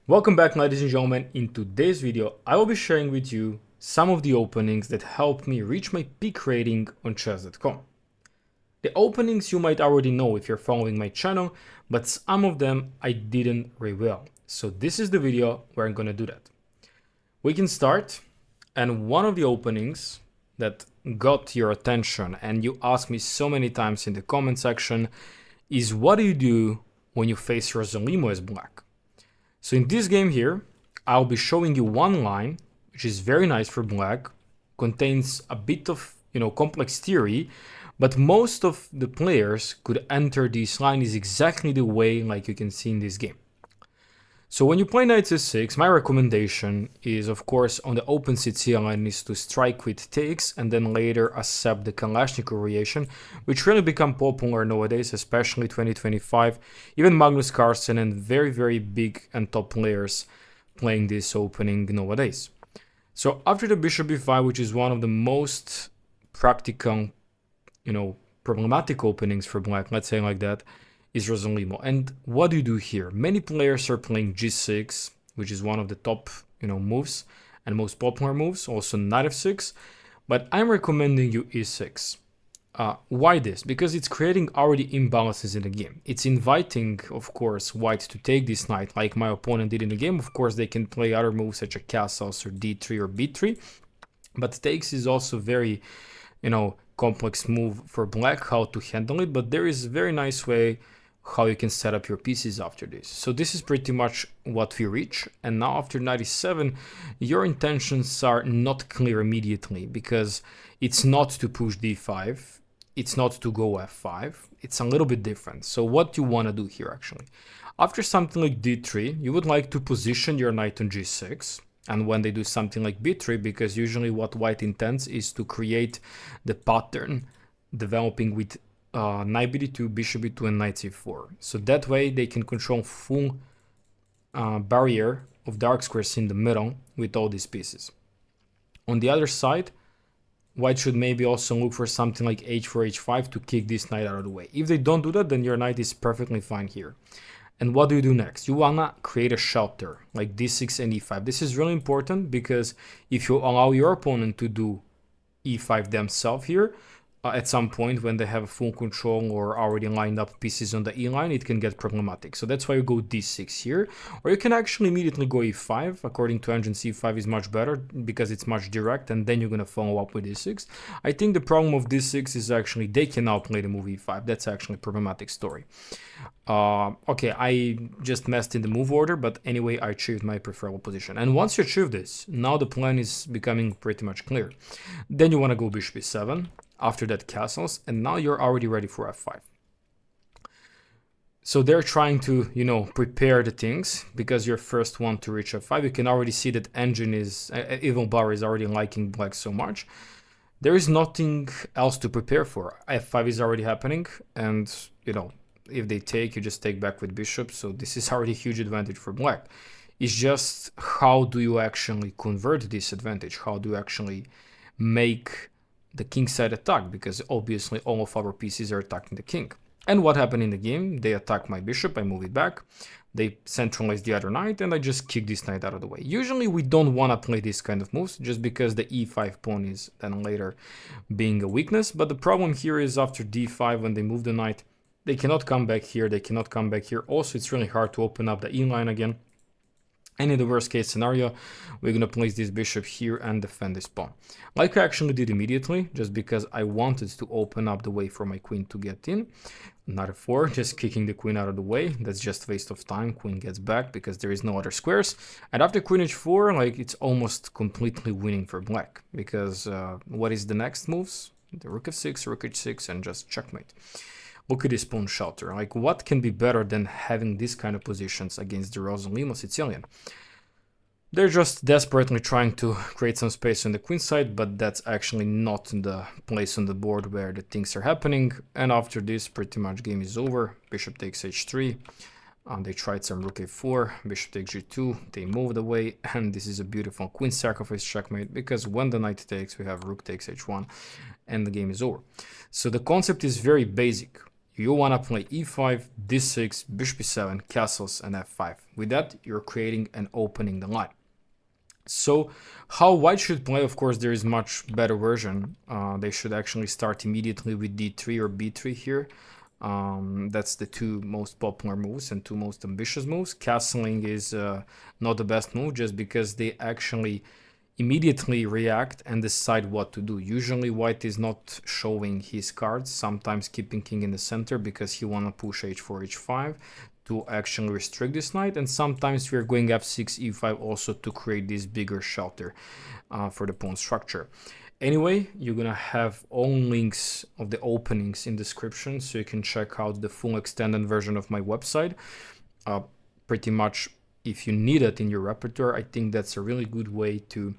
Welcome back, ladies and gentlemen. In today's video, I will be sharing with you some of the openings that helped me reach my peak rating on chess.com. The openings you might already know if you're following my channel, but some of them I didn't reveal. So this is the video where I'm gonna do that. We can start, and one of the openings that got your attention and you asked me so many times in the comment section is what do you do when you face Rosalimo as black? So in this game here, I'll be showing you one line, which is very nice for black, contains a bit of, complex theory, but most of the players could enter this line is exactly the way like you can see in this game. So when you play knight c6, my recommendation is, of course, on the open Sicilian is to strike with takes and then later accept the Kalashnikov variation, which really become popular nowadays, especially 2025. Even Magnus Carlsen and very, very big and top players playing this opening nowadays. So after the bishop b5, which is one of the most practical, problematic openings for black, let's say like that, is Rosalimo. And what do you do here? Many players are playing g6, which is one of the top, moves and most popular moves, also knight f6, but I'm recommending you e6. Why this? Because it's creating already imbalances in the game. It's inviting, of course, white to take this knight like my opponent did in the game. Of course, they can play other moves such as castles or d3 or b3, but takes is also very, complex move for black, how to handle it, but there is a very nice way how you can set up your pieces after this. So this is pretty much what we reach. And now after 97, your intentions are not clear immediately because it's not to push d5. It's not to go f5. It's a little bit different. So what you want to do here actually? After something like d3, you would like to position your knight on g6. And when they do something like b3, because usually what white intends is to create the pattern developing with knight b2, bishop b2, and knight c4. So that way they can control full barrier of dark squares in the middle with all these pieces. On the other side, white should maybe also look for something like h4, h5 to kick this knight out of the way. If they don't do that, then your knight is perfectly fine here. And what do you do next? You wanna create a shelter like d6 and e5. This is really important because if you allow your opponent to do e5 themselves here, at some point when they have full control or already lined up pieces on the e line, it can get problematic. So that's why you go d6 here, or you can actually immediately go e5. According to engine, c5 is much better because it's much direct, and then you're gonna follow up with d6. I think the problem of d6 is actually they can now play the move e5. That's actually a problematic story. Okay, I just messed in the move order, but anyway, I achieved my preferable position. And once you achieve this, now the plan is becoming pretty much clear. Then you want to go bishop e7, after that castles, and now you're already ready for f5. So they're trying to, prepare the things because you're first one to reach f5. You can already see that engine is, Evil Bar is already liking black so much. There is nothing else to prepare for. f5 is already happening, and, if they take, you just take back with bishop. So this is already a huge advantage for black. It's just how do you actually convert this advantage? How do you actually make the king side attack? Because obviously all of our pieces are attacking the king. And what happened in the game? They attack my bishop, I move it back. They centralize the other knight, and I just kick this knight out of the way. Usually we don't want to play this kind of moves just because the e5 pawn is then later being a weakness. But the problem here is after d5, when they move the knight, they cannot come back here, they cannot come back here. Also, it's really hard to open up the e line again. And in the worst case scenario, we're going to place this bishop here and defend this pawn. Like I actually did immediately, just because I wanted to open up the way for my queen to get in. Knight f4, just kicking the queen out of the way. That's just waste of time. Queen gets back because there is no other squares. And after queen h4, like it's almost completely winning for black. Because what is the next moves? The rook f6, rook h6, and just checkmate. Look at this pawn shelter. Like, what can be better than having these kind of positions against the Rosalimo Sicilian? They're just desperately trying to create some space on the queen side, but that's actually not the place on the board where the things are happening. And after this, pretty much game is over. Bishop takes h3. They tried some rook a4, bishop takes g2, they moved away, and this is a beautiful queen sacrifice checkmate, because when the knight takes, we have rook takes h1, and the game is over. So the concept is very basic. you want to play e5, d6, bishop e7, castles, and f5. With that, you're creating and opening the line. So how white should play, of course, there is much better version. They should actually start immediately with d3 or b3 here. That's the two most popular moves and two most ambitious moves. Castling is not the best move just because they actually immediately react and decide what to do. Usually white is not showing his cards, sometimes keeping king in the center because he want to push h4, h5 to actually restrict this knight, and sometimes we're going f6, e5 also to create this bigger shelter for the pawn structure. Anyway, you're gonna have all links of the openings in description, so you can check out the full extended version of my website. Pretty much, if you need it in your repertoire, I think that's a really good way to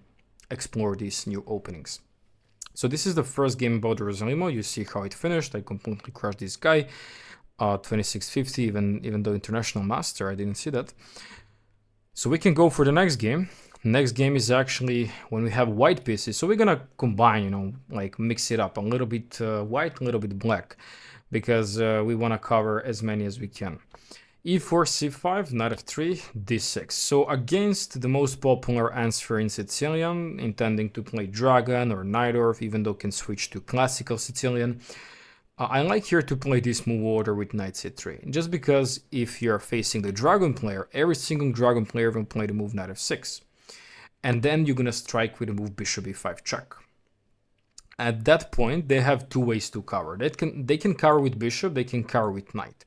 explore these new openings. So this is the first game about Rosalimo. You see how it finished. I completely crushed this guy. 2650, even though international master, I didn't see that. So we can go for the next game. Next game is actually when we have white pieces. So we're gonna combine, you know, like mix it up a little bit white, a little bit black, because we want to cover as many as we can. e4, c5, knight f3, d6. So against the most popular answer in Sicilian, intending to play dragon or Najdorf, even though can switch to classical Sicilian, I like here to play this move order with knight c3, just because if you're facing the dragon player, every single dragon player will play the move knight f6. And then you're gonna strike with the move bishop e5 check. At that point, they have two ways to cover. They can cover with bishop, they can cover with knight.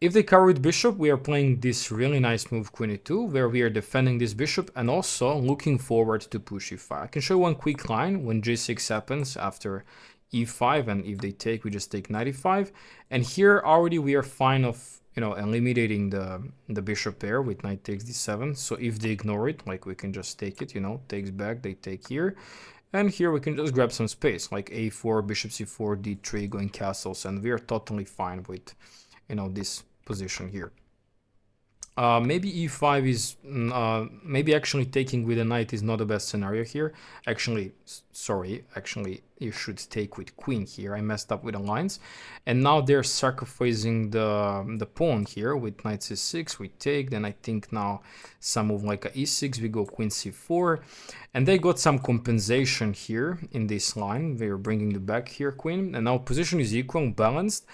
If they cover with bishop, we are playing this really nice move queen e2, where we are defending this bishop and also looking forward to push e5. I can show one quick line when g6 happens after e5, and if they take, we just take knight e5. And here already we are fine of, you know, eliminating the bishop pair with knight takes d7. So if they ignore it, like we can just take it, you know, takes back, they take here. And here we can just grab some space, like a4, bishop c4, d3, going castles, and we are totally fine with, you know, this position here. Maybe e5 is, maybe actually taking with a knight is not the best scenario here. Actually, sorry, actually you should take with queen here. I messed up with the lines. And now they're sacrificing the pawn here with knight c6, we take, then I think now some move like a e6, we go queen c4. And they got some compensation here in this line. They're bringing the back here queen, and now position is equal, balanced.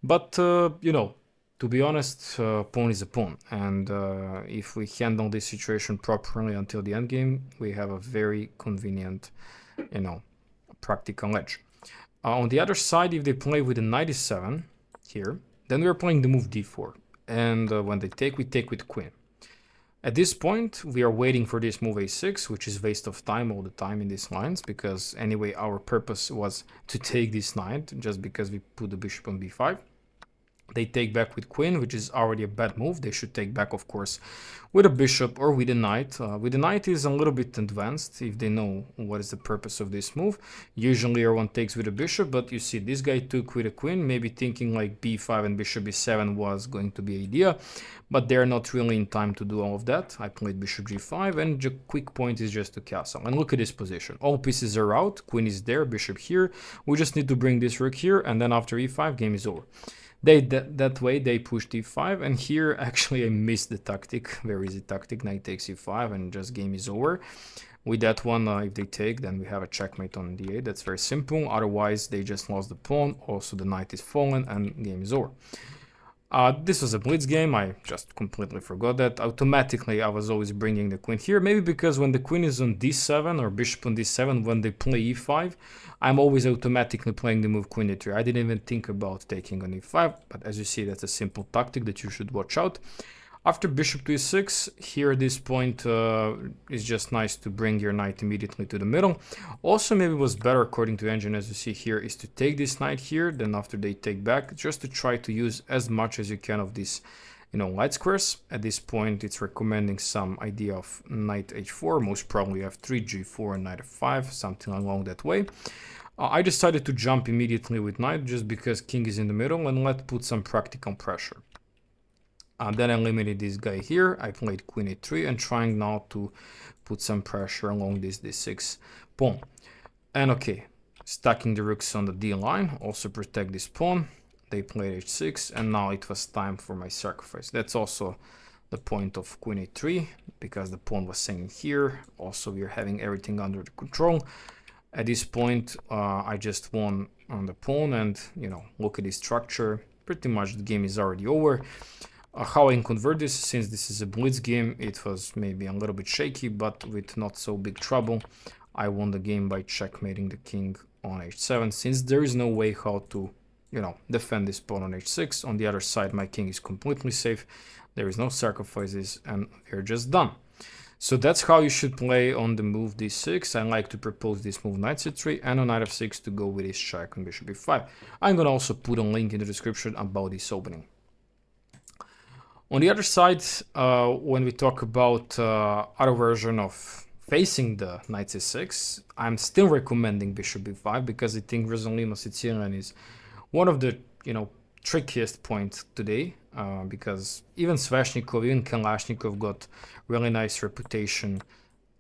But, you know, to be honest, pawn is a pawn, and if we handle this situation properly until the endgame, we have a very convenient, you know, practical edge. On the other side, if they play with a knight e7 here, then we're playing the move d4, and when they take, we take with queen. At this point, we are waiting for this move a6, which is waste of time all the time in these lines, because anyway, our purpose was to take this knight, just because we put the bishop on b5. They take back with queen, which is already a bad move. They should take back, of course, with a bishop or with a knight. With the knight is a little bit advanced if they know what is the purpose of this move. Usually everyone takes with a bishop, but you see this guy took with a queen, maybe thinking like b5 and bishop b7 was going to be idea, but they're not really in time to do all of that. I played bishop g5, and the quick point is just to castle. And look at this position. All pieces are out, queen is there, bishop here. We just need to bring this rook here, and then after e5, game is over. That way they pushed e5, and here actually I missed the tactic, very easy tactic, knight takes e5 and just game is over. With that one, if they take, then we have a checkmate on d8, that's very simple, otherwise they just lost the pawn, also the knight is fallen and game is over. This was a blitz game, I just completely forgot that. Automatically I was always bringing the queen here, maybe because when the queen is on d7 or bishop on d7, when they play e5, I'm always automatically playing the move queen d3. I didn't even think about taking on e5, but as you see, that's a simple tactic that you should watch out. After bishop to e6, here this point is just nice to bring your knight immediately to the middle. Also, maybe was better according to engine, as you see here, is to take this knight here, then after they take back, just to try to use as much as you can of these, you know, light squares. At this point, it's recommending some idea of knight h4, most probably f3, g4, and knight f5, something along that way. I decided to jump immediately with knight just because king is in the middle, and let's put some practical pressure. Then I eliminated this guy here. I played queen e3 and trying now to put some pressure along this d6 pawn. And okay, stacking the rooks on the d line, also protect this pawn. they played h6, and now it was time for my sacrifice. That's also the point of queen a3, because the pawn was staying here. Also, we're having everything under the control. At this point, I just won on the pawn, and look at this structure. Pretty much the game is already over. How I can convert this, since this is a blitz game, it was maybe a little bit shaky, but with not so big trouble. I won the game by checkmating the king on h7, since there is no way how to, defend this pawn on h6. On the other side, my king is completely safe. There is no sacrifices, and we're just done. So that's how you should play on the move d6. I like to propose this move knight c3, and on knight f6 to go with his check on bishop e5. I'm gonna also put a link in the description about this opening. On the other side, when we talk about other version of facing the knight c6, I'm still recommending bishop b5, because I think Rosalimo Sicilian is one of the trickiest points today, because even Sveshnikov, even Kalashnikov got really nice reputation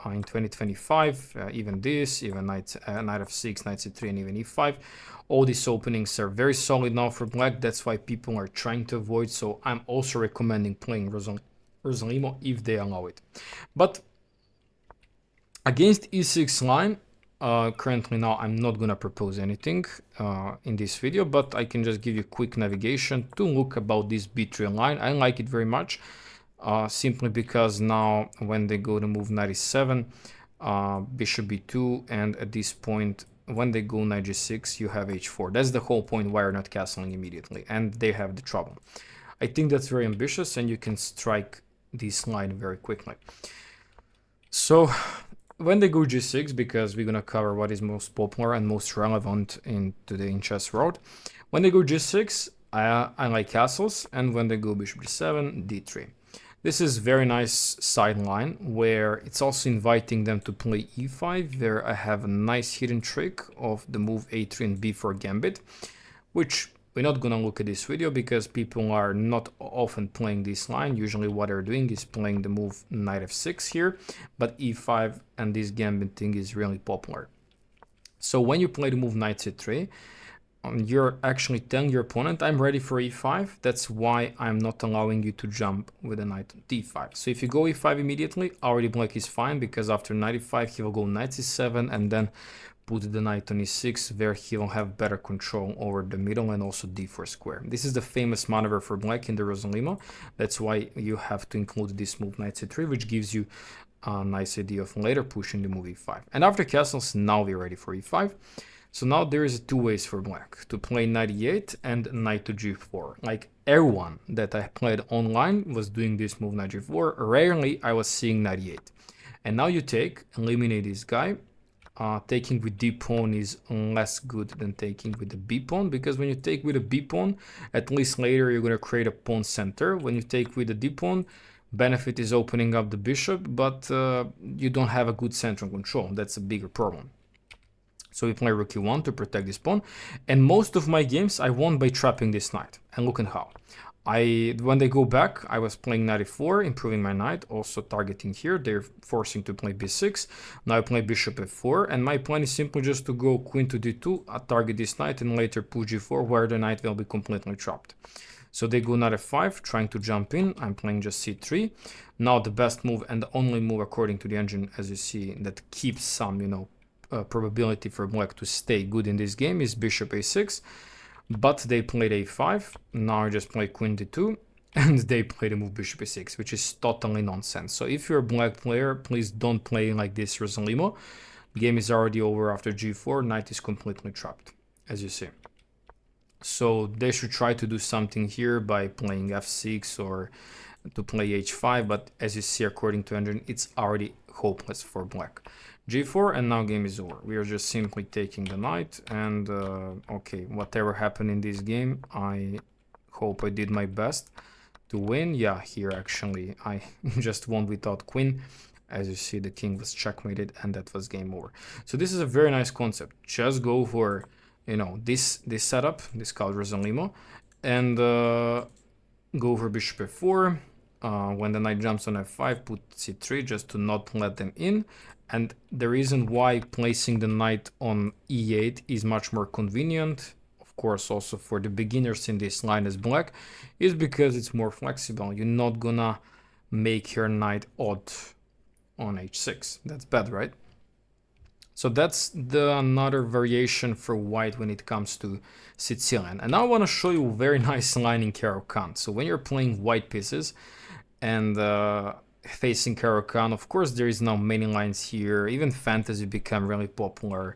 in 2025. Even this, even knight f6, knight c3, and even e5. All these openings are very solid now for black. That's why people are trying to avoid. So I'm also recommending playing Rosalimo if they allow it. But against e6 line, currently now I'm not gonna propose anything in this video, but I can just give you a quick navigation to look about this b3 line. I like it very much, simply because now when they go to move knight e7, bishop b2, and at this point when they go knight g6, you have h4. That's the whole point why you're not castling immediately, and they have the trouble. I think that's very ambitious, and you can strike this line very quickly. So when they go g6, because we're gonna cover what is most popular and most relevant in today in chess world, when they go g6, I like castles, and when they go bishop g7, d3. This is very nice sideline, where it's also inviting them to play e5, where I have a nice hidden trick of the move a3 and b4 gambit, which we're not gonna look at this video because people are not often playing this line. Usually what they're doing is playing the move knight f6 here, but e5 and this gambit thing is really popular. So when you play the move knight c3, you're actually telling your opponent, I'm ready for e5. That's why I'm not allowing you to jump with a knight d5. So if you go e5 immediately, already black is fine, because after knight e5 he will go knight c7 and then put the knight on e6, where he will have better control over the middle and also d4 square. This is the famous maneuver for black in the Rosalimo. That's why you have to include this move knight c3, which gives you a nice idea of later pushing the move e5. And after castles, now we're ready for e5. So now there is two ways for black to play knight e8 and knight to g4. Like everyone that I played online was doing this move knight g4. Rarely I was seeing knight e8. And now you take, eliminate this guy. Taking with d pawn is less good than taking with the b pawn, because when you take with a b pawn, at least later you're going to create a pawn center. When you take with the d pawn, benefit is opening up the bishop, but you don't have a good central control. That's a bigger problem. So we play rook e1 to protect this pawn, and most of my games I won by trapping this knight. And look at how. When they go back, I was playing knight e4, improving my knight, also targeting here. They're forcing to play b6. Now I play bishop f4, and my plan is simply just to go queen to d2, target this knight, and later push g4, where the knight will be completely trapped. So they go knight f5, trying to jump in. I'm playing just c3. Now the best move and the only move according to the engine, as you see, that keeps some, probability for black to stay good in this game is bishop a6. But they played a5, now I just play queen d2, and they play the move bishop a6, which is totally nonsense. So if you're a black player, please don't play like this Rosalimo. The game is already over after g4, knight is completely trapped, as you see. So they should try to do something here by playing f6 or to play h5, but as you see, according to engine, it's already hopeless for black. g4, and now game is over. We are just simply taking the knight, and okay, whatever happened in this game, I hope I did my best to win. Yeah, here actually I just won without queen. As you see, the king was checkmated, and that was game over. So this is a very nice concept. Just go for this setup, this called Rosalimo, and go for bishop f4. When the knight jumps on f5, put c3 just to not let them in. And the reason why placing the knight on e8 is much more convenient, of of course also for the beginners in this line as black, is because it's more flexible. You're not gonna make your knight odd on h6. That's bad, right? So that's another variation for white when it comes to Sicilian. And now I want to show you a very nice line in Caro-kann. So when you're playing white pieces and facing Caro-kann, of course there is now many lines here. Even fantasy become really popular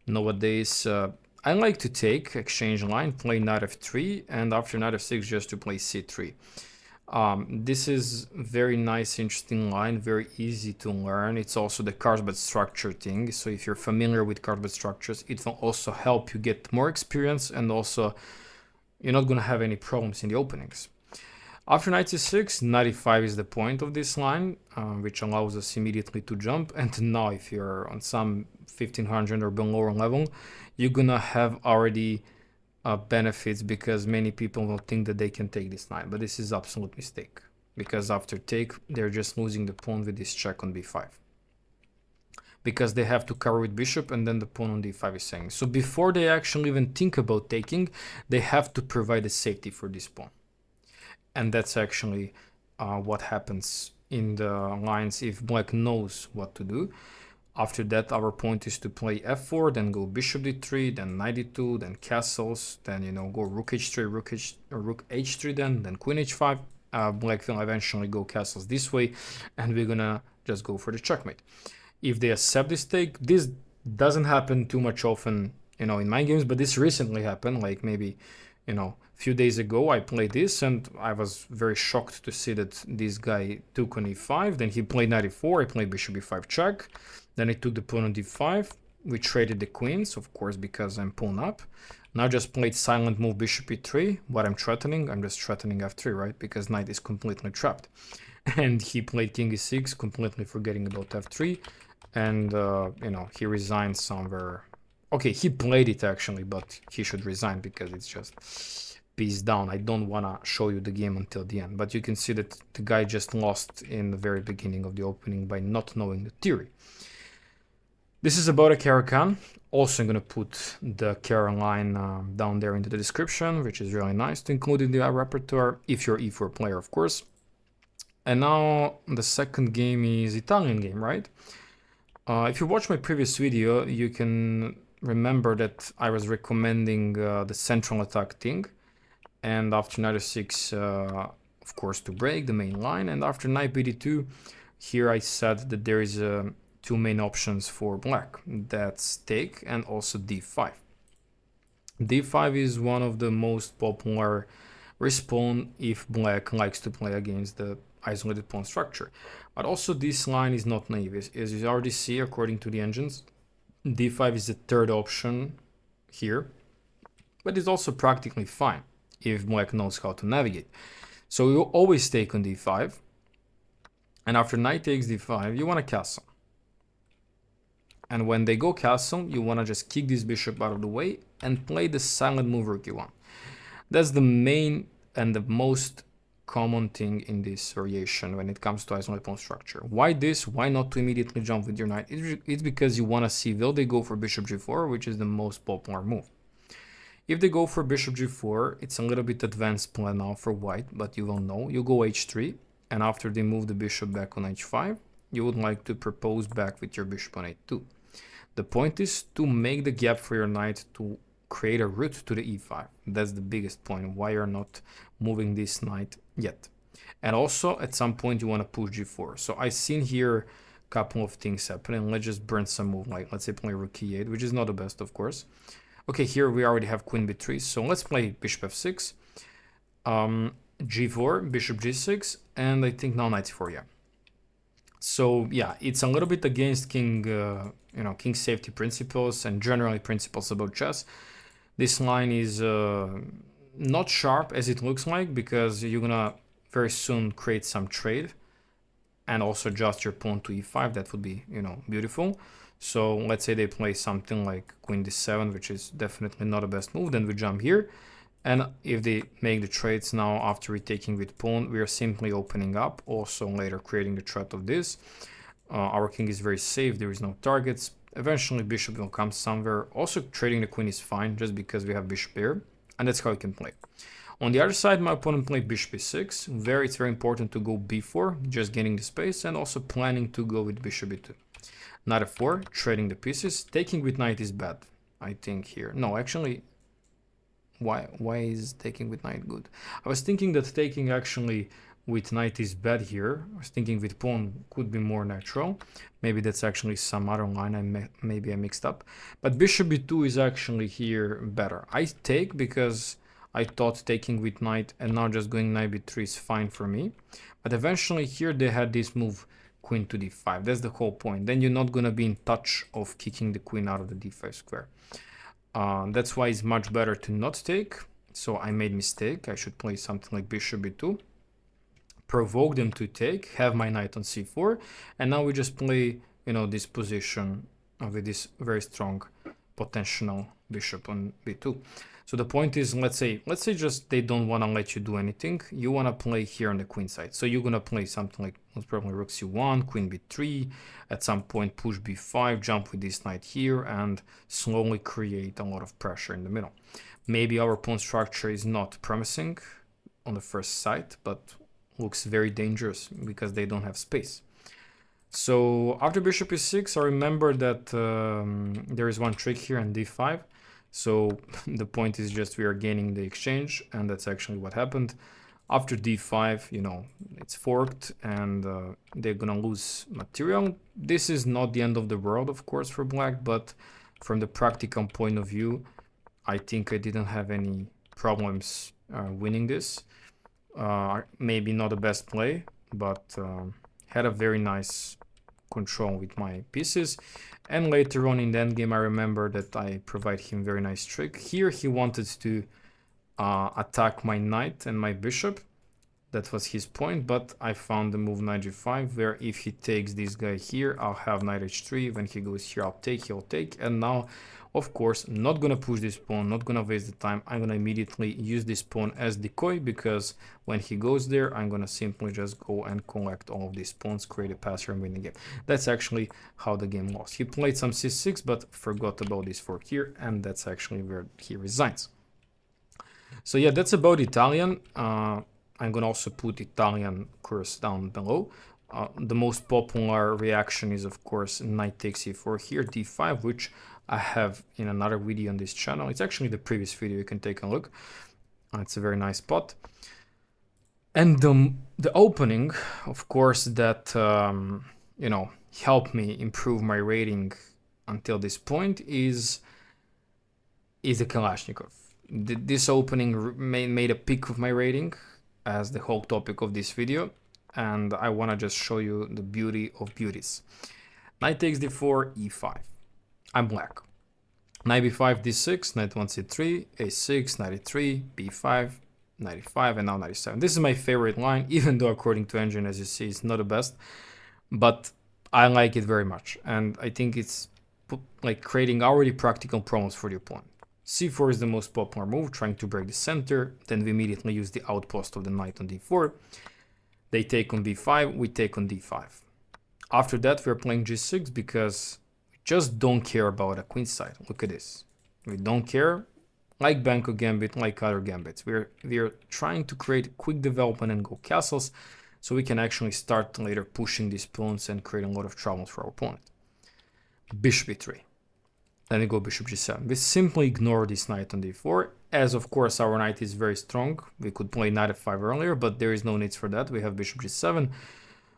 nowadays. I like to take exchange line, play knight f3, and after knight f6 just to play c3. This is very nice, interesting line, very easy to learn. It's also the card structure thing. So if you're familiar with card structures, it will also help you get more experience, and also you're not going to have any problems in the openings. After knight c6, knight e5 is the point of this line, which allows us immediately to jump. And now if you're on some 1500 or below level, you're going to have already benefits, because many people will think that they can take this knight, but this is absolute mistake, because after take they're just losing the pawn with this check on b5, because they have to cover with bishop and then the pawn on d5 is saying. So before they actually even think about taking, they have to provide a safety for this pawn, and that's actually what happens in the lines if black knows what to do. After that, our point is to play f4, then go bishop d3, then knight d2, then castles, then, you know, go rook h3, rook h3, then queen h5. Black will eventually go castles this way, and we're gonna just go for the checkmate. If they accept this take, this doesn't happen too much often, you know, in my games, but this recently happened, like maybe, you know, a few days ago I played this, and I was very shocked to see that this guy took on e5, then he played knight e4, I played bishop e5 check. Then I took the pawn on d5. We traded the queens, of course, because I'm pawn up. Now just played silent move bishop e3. What I'm threatening? I'm just threatening f3, right? Because knight is completely trapped. And he played king e6, completely forgetting about f3. And, you know, he resigned somewhere. Okay, he played it actually, but he should resign because it's just piece down. I don't want to show you the game until the end. But you can see that the guy just lost in the very beginning of the opening by not knowing the theory. This is about a Caro-kann. Also, I'm going to put the Caro line down there into the description, which is really nice to include in the repertoire, if you're e4 player, of course. And now the second game is Italian game, right? If you watch my previous video, you can remember that I was recommending the central attack thing. And after knight f6, of course, to break the main line. And after knight bd2, here I said that there is two main options for black. That's take and also d5. d5 is one of the most popular respawn if black likes to play against the isolated pawn structure. But also this line is not naive. As you already see, according to the engines, d5 is the third option here, but it's also practically fine if black knows how to navigate. So you always take on d5, and after knight takes d5, you want to castle. And when they go castle, you want to just kick this bishop out of the way and play the silent move rook e1. That's the main and the most common thing in this variation when it comes to isolated pawn structure. Why this? Why not to immediately jump with your knight? It's because you want to see, will they go for bishop g4, which is the most popular move. If they go for bishop g4, it's a little bit advanced plan now for white, but you will know. You go h3, and after they move the bishop back on h5, you would like to propose back with your bishop on a2. The point is to make the gap for your knight to create a route to the e5. That's the biggest point, why you're not moving this knight yet. And also, at some point, you want to push g4. So I've seen here a couple of things happening. Let's just burn some move, like let's say play rook e8, which is not the best, of course. Okay, here we already have queen b3, so let's play bishop f6, g4, bishop g6, and I think now knight c4, yeah. So yeah, it's a little bit against king, king safety principles and generally principles about chess. This line is not sharp as it looks like, because you're gonna very soon create some trade and also adjust your pawn to e5. That would be, beautiful. So let's say they play something like queen d7, which is definitely not the best move. Then we jump here. And if they make the trades now after retaking with pawn, we are simply opening up, also later creating the threat of this. Our king is very safe, there is no targets, Eventually bishop will come somewhere. Also trading the queen is fine just because we have bishop here, and that's how you can play. On the other side, my opponent played bishop e6. It's very important to go b4, just gaining the space, and also planning to go with bishop e2. Knight f4, trading the pieces. Taking with knight is bad, I think here. No, actually, why is taking with knight good? I was thinking that taking actually with knight is bad here. I was thinking with pawn could be more natural. Maybe that's actually some other line maybe I mixed up. But bishop b2 is actually here better. I take because I thought taking with knight and now just going knight b3 is fine for me. But eventually here they had this move queen to d5. That's the whole point. Then you're not gonna be in touch of kicking the queen out of the d5 square. That's why it's much better to not take. So I made mistake. I should play something like bishop b2. Provoke them to take, have my knight on c4, and now we just play, you know, this position with this very strong potential bishop on b2. So the point is, let's say just they don't want to let you do anything. You want to play here on the queen side. So you're gonna play something like most probably rook c1, queen b3, at some point push b5, jump with this knight here, and slowly create a lot of pressure in the middle. Maybe our pawn structure is not promising on the first sight, but looks very dangerous because they don't have space. So after bishop e6, I remember that there is one trick here on d5. So the point is just we are gaining the exchange, and that's actually what happened. After d5, you know, it's forked, and they're gonna lose material. This is not the end of the world, of course, for black, but from the practical point of view, I think I didn't have any problems winning this. Maybe not the best play, but had a very nice control with my pieces. And later on in the endgame, I remember that I provide him very nice trick. Here he wanted to attack my knight and my bishop. That was his point, but I found the move knight g5, where if he takes this guy here, I'll have knight h3. When he goes here, he'll take. And now, of course, I'm not gonna push this pawn, not gonna waste the time. I'm gonna immediately use this pawn as decoy, because when he goes there, I'm gonna simply just go and collect all of these pawns, create a passer, and win the game. That's actually how the game lost. He played some c6, but forgot about this fork here, and that's actually where he resigns. So yeah, that's about Italian. I'm gonna also put Italian course down below. The most popular reaction is, of course, knight takes e4 here, d5, which I have in another video on this channel. It's actually the previous video, you can take a look. It's a very nice spot. And the opening, of course, that you know, helped me improve my rating until this point is the Kalashnikov. This opening made a peak of my rating as the whole topic of this video, and I want to just show you the beauty of beauties. Knight takes d4, e5. I'm black. Knight b5, d6, knight 1 c3, a6, knight e3, b5, knight e5, and now knight e7. This is my favorite line, even though according to engine, as you see, it's not the best, but I like it very much, and I think it's like creating already practical problems for the opponent. c4 is the most popular move, trying to break the center. Then we immediately use the outpost of the knight on d4. They take on b5, we take on d5. After that, we're playing g6 because we just don't care about a queen side. Look at this. We don't care, like Banco Gambit, like other gambits. We're trying to create quick development and go castles, so we can actually start later pushing these pawns and create a lot of troubles for our opponent. Bishop e3. Then we go bishop g7. We simply ignore this knight on d4, as of course our knight is very strong. We could play knight f5 earlier, but there is no need for that. We have bishop g7.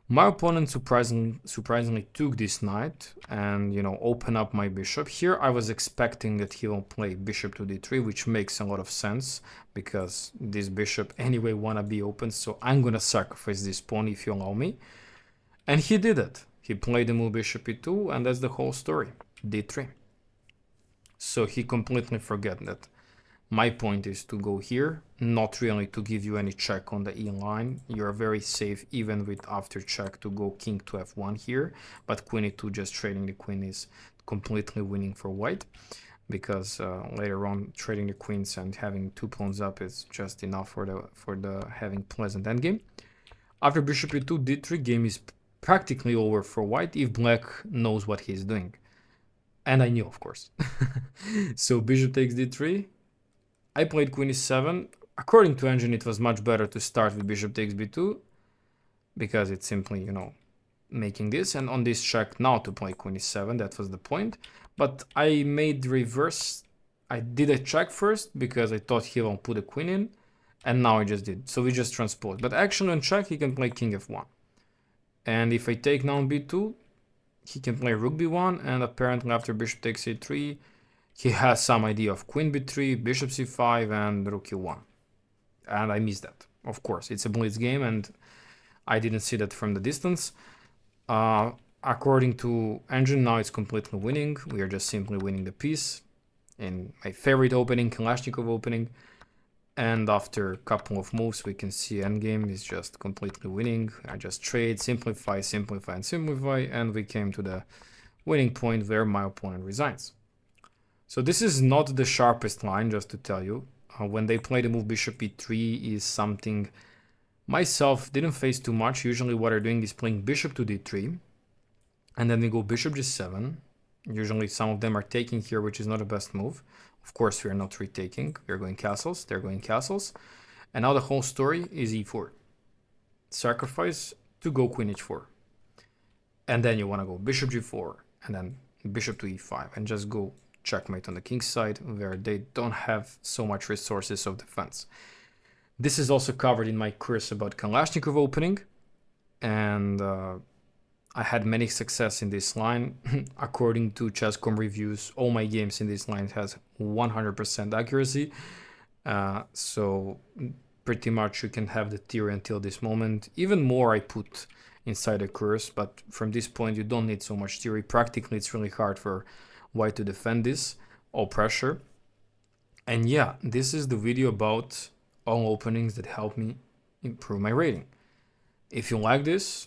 My opponent surprisingly took this knight and, you know, open up my bishop. Here I was expecting that he will play bishop to d3, which makes a lot of sense because this bishop anyway wanna be open, so I'm gonna sacrifice this pawn if you allow me. And he did it. He played the move bishop e2, and that's the whole story, d3. So he completely forgot that my point is to go here, not really to give you any check on the e line. You're very safe even with after check to go king to f1 here, but queen e2 just trading the queen is completely winning for white, because later on trading the queens and having two pawns up is just enough for the having pleasant endgame. After bishop e2, d3 game is practically over for white if black knows what he's doing. And I knew, of course. So bishop takes d3. I played queen e7. According to engine, it was much better to start with bishop takes b2 because it's simply, you know, making this, and on this check now to play queen e7. That was the point. But I made reverse. I did a check first because I thought he won't put a queen in, and now I just did. So we just transpose. But actually on check he can play king f1. And if I take now on b2, he can play rook b1, and apparently after bishop takes a3, he has some idea of queen b3, bishop c5, and rook e1. And I missed that. Of course, it's a blitz game, and I didn't see that from the distance. According to engine, now it's completely winning. We are just simply winning the piece in my favorite opening, Kalashnikov opening. And after a couple of moves, we can see endgame is just completely winning. I just trade, simplify, simplify, and simplify, and we came to the winning point where my opponent resigns. So this is not the sharpest line, just to tell you. When they play the move bishop e3 is something myself didn't face too much. Usually what they're doing is playing bishop to d3, and then we go bishop g7. Usually some of them are taking here, which is not the best move. Of course, we are not retaking. We're going castles. They're going castles. And now the whole story is e4. Sacrifice to go queen h4. And then you want to go bishop g4, and then bishop to e5, and just go checkmate on the king's side, where they don't have so much resources of defense. This is also covered in my course about Kalashnikov opening, and I had many success in this line. According to Chess.com reviews, all my games in this line has 100% accuracy. So pretty much you can have the theory until this moment. Even more I put inside the course, but from this point you don't need so much theory. Practically it's really hard for white to defend this, all pressure. And yeah, this is the video about all openings that help me improve my rating. If you like this,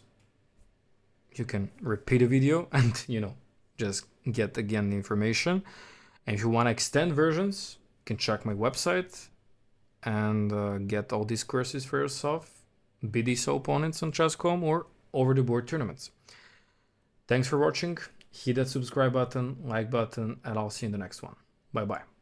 you can repeat the video and, you know, just get again the information. And if you want to extend versions, you can check my website and get all these courses for yourself, be these opponents on Chess.com or over the board tournaments. Thanks for watching. Hit that subscribe button, like button, and I'll see you in the next one. Bye bye.